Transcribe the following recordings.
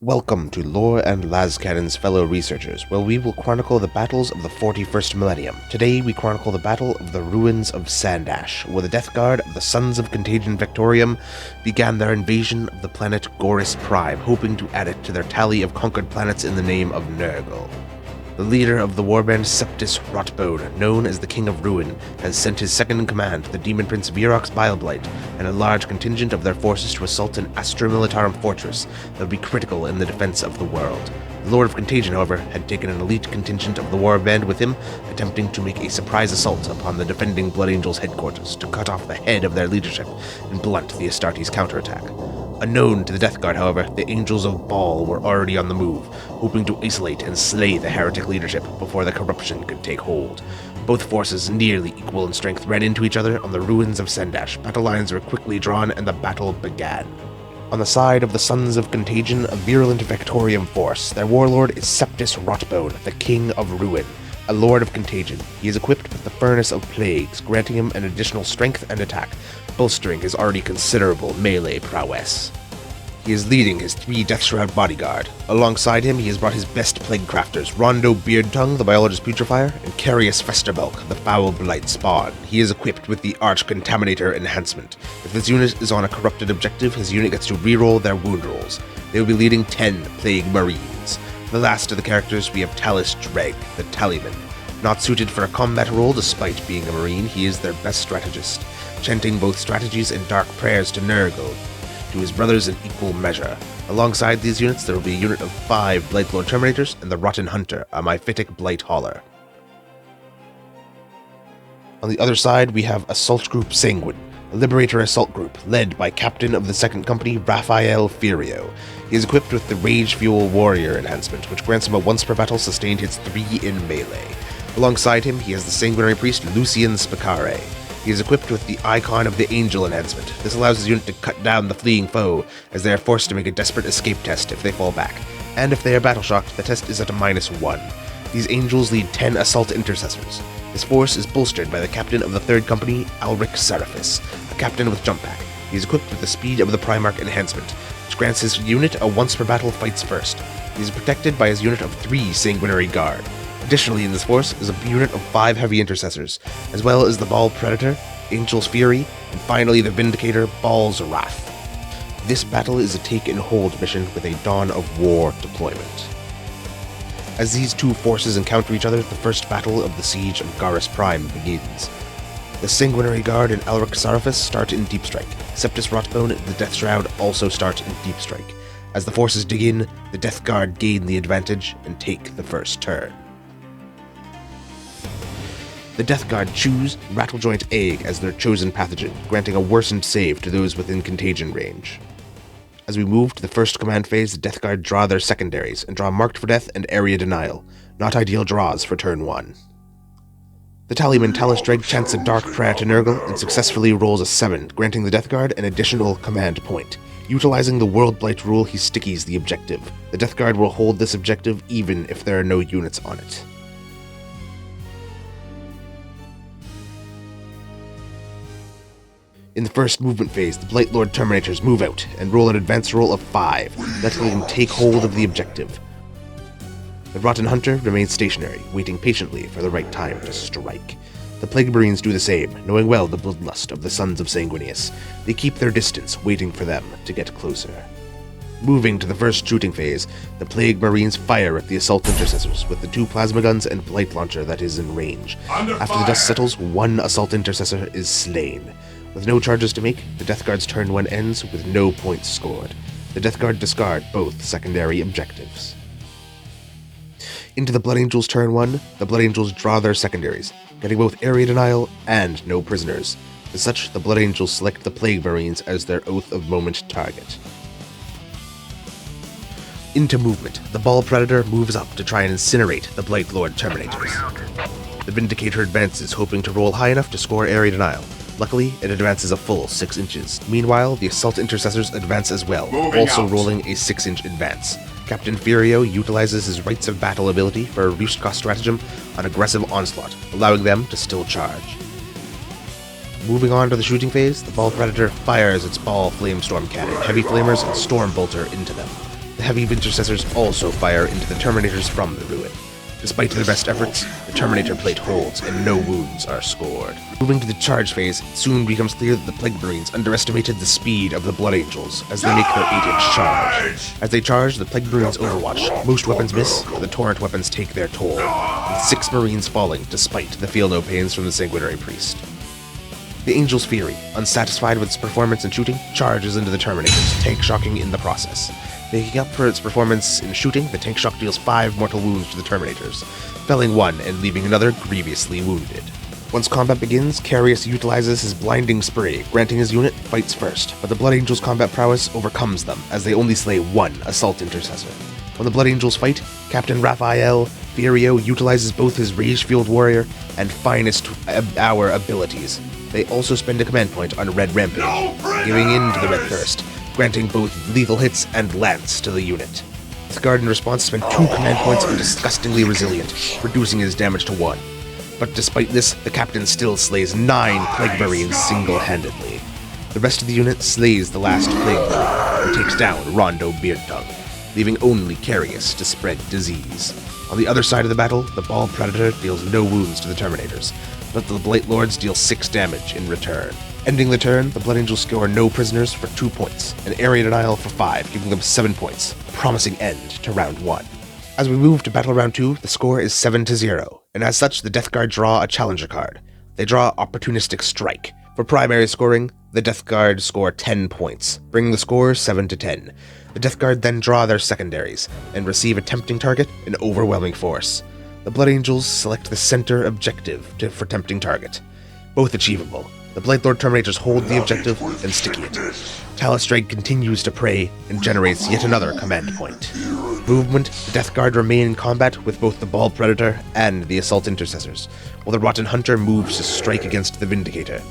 Welcome to Lore and Lascannons, fellow researchers, where we will chronicle the battles of the 41st millennium. Today we chronicle the Battle of the Ruins of Sandash, where the Death Guard of the Sons of Contagion Victorium began their invasion of the planet Goris Prime, hoping to add it to their tally of conquered planets in the name of Nurgle. The leader of the warband Septis Rotbone, known as the King of Ruin, has sent his second-in-command, the Demon Prince Virox Bileblight, and a large contingent of their forces to assault an Astra Militarum fortress that would be critical in the defense of the world. The Lord of Contagion, however, had taken an elite contingent of the warband with him, attempting to make a surprise assault upon the defending Blood Angels' headquarters to cut off the head of their leadership and blunt the Astartes' counterattack. Unknown to the Death Guard, however, the Angels of Baal were already on the move, hoping to isolate and slay the heretic leadership before the corruption could take hold. Both forces, nearly equal in strength, ran into each other on the ruins of Sandash. Battle lines were quickly drawn and the battle began. On the side of the Sons of Contagion, a virulent Victorium force, their warlord is Septis Rotbone, the King of Ruin, a Lord of Contagion. He is equipped with the Furnace of Plagues, granting him an additional strength and attack, bolstering his already considerable melee prowess. He is leading his 3 Deathshroud bodyguard. Alongside him, he has brought his best plague crafters, Rondo Beardtongue, the Biologist Putrefier, and Carius Festerbulk, the Foul Blight Spawn. He is equipped with the Arch Contaminator enhancement. If this unit is on a corrupted objective, his unit gets to reroll their wound rolls. They will be leading 10 Plague Marines. For the last of the characters, we have Talus Dreg, the Tallyman. Not suited for a combat role despite being a Marine, he is their best strategist, chanting both strategies and dark prayers to Nurgle, to his brothers in equal measure. Alongside these units, there will be a unit of 5 Blightlord Terminators and the Rotten Hunter, a Myphitic Blight Hauler. On the other side, we have Assault Group Sanguine, a Liberator Assault Group led by Captain of the 2nd Company, Raphael Furio. He is equipped with the Rage Fuel Warrior enhancement, which grants him a once per battle sustained hits 3 in melee. Alongside him, he has the Sanguinary Priest, Lucian Spicare. He is equipped with the Icon of the Angel enhancement. This allows his unit to cut down the fleeing foe, as they are forced to make a desperate escape test if they fall back. And if they are battle-shocked, the test is at a -1. These Angels lead 10 Assault Intercessors. His force is bolstered by the Captain of the 3rd Company, Alric Seraphis, a Captain with Jump Pack. He is equipped with the Speed of the Primarch enhancement, which grants his unit a once per battle fights first. He is protected by his unit of 3 Sanguinary Guard. Additionally, in this force is a unit of 5 Heavy Intercessors, as well as the Baal Predator, Angel's Fury, and finally the Vindicator, Baal's Wrath. This battle is a take-and-hold mission with a Dawn of War deployment. As these two forces encounter each other, the first battle of the Siege of Goris Prime begins. The Sanguinary Guard and Alric Seraphis start in Deep Strike. Septis Rotbone and the Death Shroud also start in Deep Strike. As the forces dig in, the Death Guard gain the advantage and take the first turn. The Death Guard choose Rattlejoint Egg as their chosen pathogen, granting a worsened save to those within contagion range. As we move to the first command phase, the Death Guard draw their secondaries, and draw Marked for Death and Area Denial, not ideal draws for turn 1. The Tallyman Talus Dreg chants a Dark Prayer to Nurgle and successfully rolls a 7, granting the Death Guard an additional command point. Utilizing the World Blight rule, he stickies the objective. The Death Guard will hold this objective even if there are no units on it. In the first movement phase, the Blightlord Terminators move out and roll an advance roll of 5, letting them take hold of the objective. The Rotten Hunter remains stationary, waiting patiently for the right time to strike. The Plague Marines do the same, knowing well the bloodlust of the Sons of Sanguinius. They keep their distance, waiting for them to get closer. Moving to the first shooting phase, the Plague Marines fire at the Assault Intercessors with the 2 Plasma Guns and Blight Launcher that is in range. After the dust settles, 1 Assault Intercessor is slain. With no charges to make, the Death Guard's turn 1 ends with no points scored. The Death Guard discard both secondary objectives. Into the Blood Angels' turn 1, the Blood Angels draw their secondaries, getting both Area Denial and no prisoners. As such, the Blood Angels select the Plague Marines as their Oath of Moment target. Into movement, the Baal Predator moves up to try and incinerate the Blightlord Terminators. The Vindicator advances, hoping to roll high enough to score Area Denial. Luckily, it advances a full 6 inches. Meanwhile, the Assault Intercessors advance as well, also rolling a 6-inch advance. Captain Furio utilizes his Rites of Battle ability for a reduced cost stratagem on aggressive onslaught, allowing them to still charge. Moving on to the shooting phase, the Baal Predator fires its Baal Flamestorm Cannon, Heavy Flamers, and Storm Bolter into them. The The heavy intercessors also fire into the Terminators from the ruin. Despite their best efforts, the Terminator plate holds and no wounds are scored. Moving to the charge phase, it soon becomes clear that the Plague Marines underestimated the speed of the Blood Angels as they make their 8-inch charge. As they charge, the Plague Marines overwatch. Most weapons miss, but the Torrent weapons take their toll, with 6 Marines falling despite the feel-no-pains from the Sanguinary Priest. The Angel's Fury, unsatisfied with its performance in shooting, charges into the Terminators, tank shocking in the process. Making up for its performance in shooting, the tank shock deals 5 mortal wounds to the Terminators, felling one and leaving another grievously wounded. Once combat begins, Carius utilizes his blinding spray, granting his unit fights first, but the Blood Angels' combat prowess overcomes them as they only slay 1 assault intercessor. When the Blood Angels fight, Captain Raphael Furio utilizes both his rage-fueled warrior and finest hour abilities. They also spend a command point on Red Rampage, giving in to the Red Thirst, granting both lethal hits and lance to the unit. The Guard in response spent 2 command points on Disgustingly Resilient, reducing his damage to 1. But despite this, the captain still slays 9 Plague Marines single-handedly. The rest of the unit slays the last Plague Marine and takes down Rondo Beardtongue, leaving only Carius to spread disease. On the other side of the battle, the Ball Predator deals no wounds to the Terminators, but the Blight Lords deal 6 damage in return. Ending the turn, the Blood Angels score no prisoners for 2 points, and area denial for 5, giving them 7 points, a promising end to round 1. As we move to battle round 2, the score is 7-0, and as such, the Death Guard draw a challenger card. They draw Opportunistic Strike. For primary scoring, the Death Guard score 10 points, bringing the score 7-10. The Death Guard then draw their secondaries, and receive a tempting target and overwhelming force. The Blood Angels select the center objective for tempting target. Both achievable. The Blight Lord Terminators hold the objective and sticky it. Talus continues to prey and generates yet another command point. Movement, the Death Guard remain in combat with both the Ball Predator and the Assault Intercessors, while the Rotten Hunter moves to strike against the Vindicator.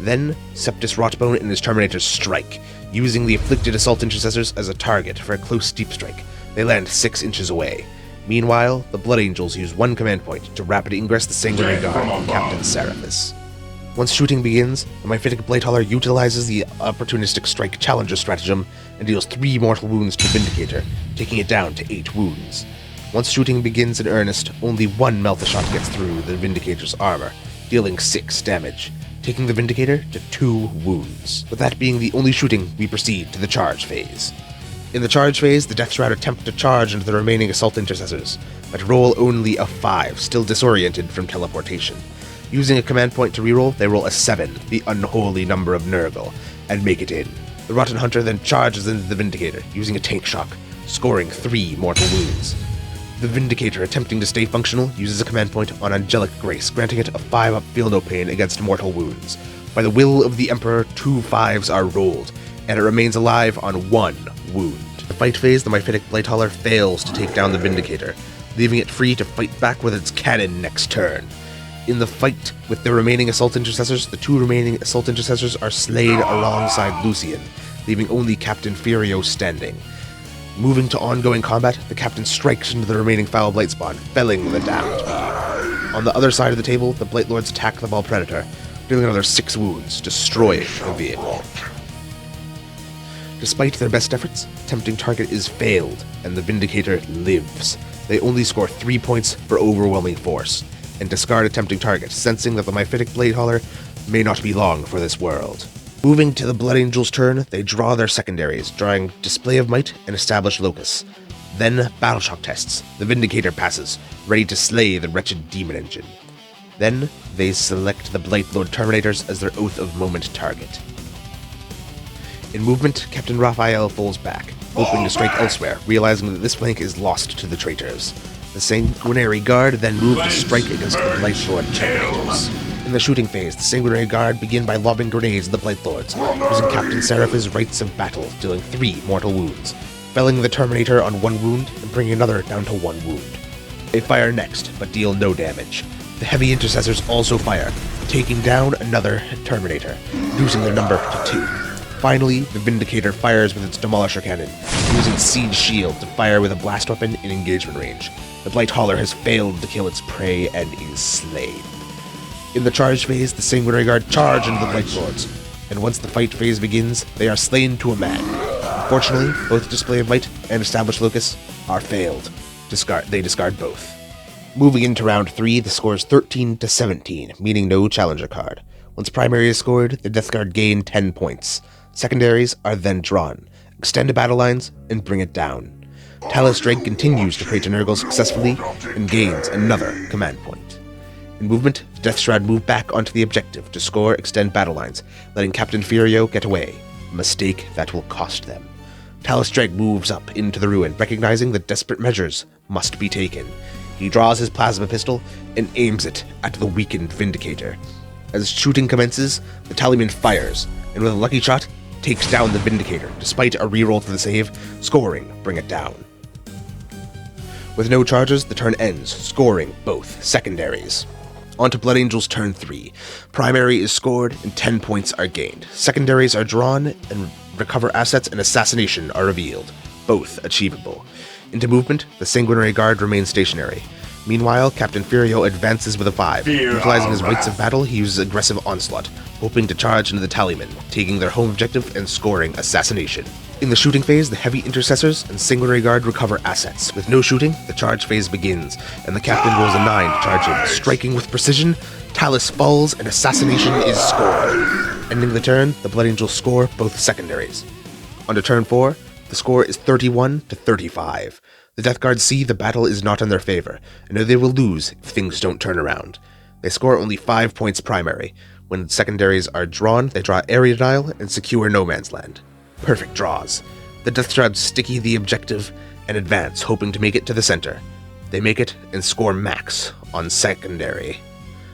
Then, Septus Rotbone and his Terminators strike, using the Afflicted Assault Intercessors as a target for a close deep strike. They land 6 inches away. Meanwhile, the Blood Angels use 1 command point to rapid ingress the Sanguinary Guard and Captain Seraphis. Once shooting begins, the Myphitic Blighthaller utilizes the Opportunistic Strike Challenger stratagem and deals 3 mortal wounds to the Vindicator, taking it down to 8 wounds. Once shooting begins in earnest, only 1 Melta-shot gets through the Vindicator's armor, dealing 6 damage, taking the Vindicator to 2 wounds. With that being the only shooting, we proceed to the charge phase. In the charge phase, the Death Shroud attempt to charge into the remaining Assault Intercessors, but roll only a 5, still disoriented from teleportation. Using a command point to reroll, they roll a 7, the unholy number of Nurgle, and make it in. The Rotten Hunter then charges into the Vindicator, using a tank shock, scoring 3 mortal wounds. The Vindicator, attempting to stay functional, uses a command point on Angelic Grace, granting it a 5-up Feel No Pain against mortal wounds. By the will of the Emperor, 2 5s are rolled, and it remains alive on 1 wound. In the fight phase, the Myphitic Blighthaller fails to take down the Vindicator, leaving it free to fight back with its cannon next turn. In the fight with the remaining Assault Intercessors, the 2 remaining Assault Intercessors are slayed alongside Lucian, leaving only Captain Furio standing. Moving to ongoing combat, the Captain strikes into the remaining Foul Blight spawn, felling the damaged being. On the other side of the table, the Blight Lords attack the Ball Predator, dealing another 6 wounds, destroying the vehicle. Despite their best efforts, tempting target is failed, and the Vindicator lives. They only score 3 points for overwhelming force, and discard a tempting target, sensing that the Myphitic Blighthaller may not be long for this world. Moving to the Blood Angels' turn, they draw their secondaries, drawing Display of Might and Establish Locus. Then, Battle Shock tests. The Vindicator passes, ready to slay the wretched Demon Engine. Then, they select the Blight Lord Terminators as their Oath of Moment target. In movement, Captain Raphael falls back, hoping to strike elsewhere, realizing that this flank is lost to the traitors. The Sanguinary Guard then move to strike against the Blight Lord Terminators. In the shooting phase, the Sanguinary Guard begin by lobbing grenades at the Blight Lords, using Captain Seraphis' Rites of Battle, dealing 3 mortal wounds, felling the Terminator on 1 wound and bringing another down to 1 wound. They fire next, but deal no damage. The Heavy Intercessors also fire, taking down another Terminator, reducing their number to 2. Finally, the Vindicator fires with its Demolisher Cannon, using Siege Shield to fire with a blast weapon in engagement range. The Blighthaller has failed to kill its prey and is slain. In the charge phase, the Sanguinary Guard charge into the Blight Lords, and once the fight phase begins, they are slain to a man. Fortunately, both Display of Might and Establish Locus are failed. They discard both. Moving into round 3, the score is 13 to 17, meaning no challenger card. Once primary is scored, the death card gain 10 points. Secondaries are then drawn. Extend to battle lines and bring it down. Talus Drake continues to pray to Nurgle successfully and gains another command point. In movement, the Death Shroud move back onto the objective to score extend battle lines, letting Captain Furio get away, a mistake that will cost them. Talus Drake moves up into the ruin, recognizing that desperate measures must be taken. He draws his plasma pistol and aims it at the weakened Vindicator. As shooting commences, the Tallyman fires, and with a lucky shot, takes down the Vindicator, despite a reroll to the save, scoring Bring It Down. With no charges, the turn ends, scoring both secondaries. On to Blood Angel's turn 3. Primary is scored and 10 points are gained. Secondaries are drawn and recover assets and assassination are revealed, both achievable. Into movement, the Sanguinary Guard remains stationary. Meanwhile, Captain Furio advances with a 5. Utilizing his rights of battle, he uses aggressive onslaught, hoping to charge into the Tallyman, taking their home objective and scoring assassination. In the shooting phase, the Heavy Intercessors and Sanguinary Guard recover assets. With no shooting, the charge phase begins, and the Captain rolls a 9 to charge in. Striking with precision, Talus falls and assassination is scored. Ending the turn, the Blood Angels score both secondaries. On to turn 4, the score is 31 to 35. The Death Guard see the battle is not in their favor, and know they will lose if things don't turn around. They score only 5 points primary. When secondaries are drawn, they draw Area Denial and secure No Man's Land. Perfect draws. The Death Shroud sticky the objective and advance, hoping to make it to the center. They make it and score max on secondary.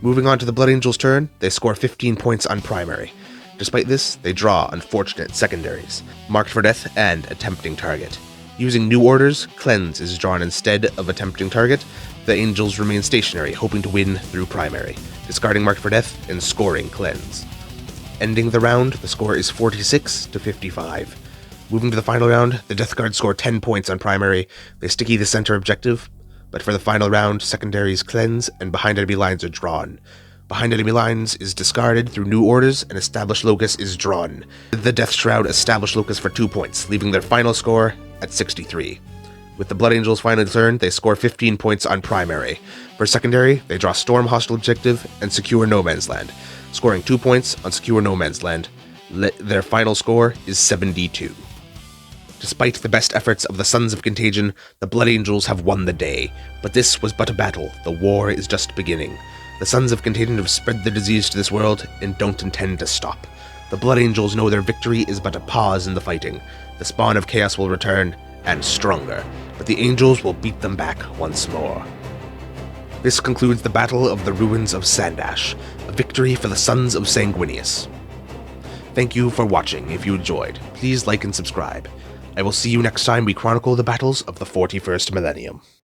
Moving on to the Blood Angels' turn, they score 15 points on primary. Despite this, they draw unfortunate secondaries, marked for death and attempting target. Using new orders, Cleanse is drawn instead of attempting target. The Angels remain stationary, hoping to win through primary, discarding marked for death and scoring Cleanse. Ending the round, the score is 46 to 55. Moving to the final round, the Death Guard score 10 points on primary. They sticky the center objective, but for the final round, secondaries Cleanse and Behind Enemy Lines are drawn. Behind Enemy Lines is discarded through new orders, and Established Locus is drawn. The Death Shroud Established Locus for 2 points, leaving their final score at 63. With the Blood Angels' final turn, they score 15 points on primary. For secondary, they draw Storm Hostile Objective and Secure No Man's Land, scoring 2 points on Secure No Man's Land. Their final score is 72. Despite the best efforts of the Sons of Contagion, the Blood Angels have won the day. But this was but a battle. The war is just beginning. The Sons of Contagion have spread the disease to this world and don't intend to stop. The Blood Angels know their victory is but a pause in the fighting. The spawn of chaos will return, and stronger, but the Angels will beat them back once more. This concludes the Battle of the Ruins of Sandash, a victory for the Sons of Sanguinius. Thank you for watching. If you enjoyed, please like and subscribe. I will see you next time we chronicle the battles of the 41st millennium.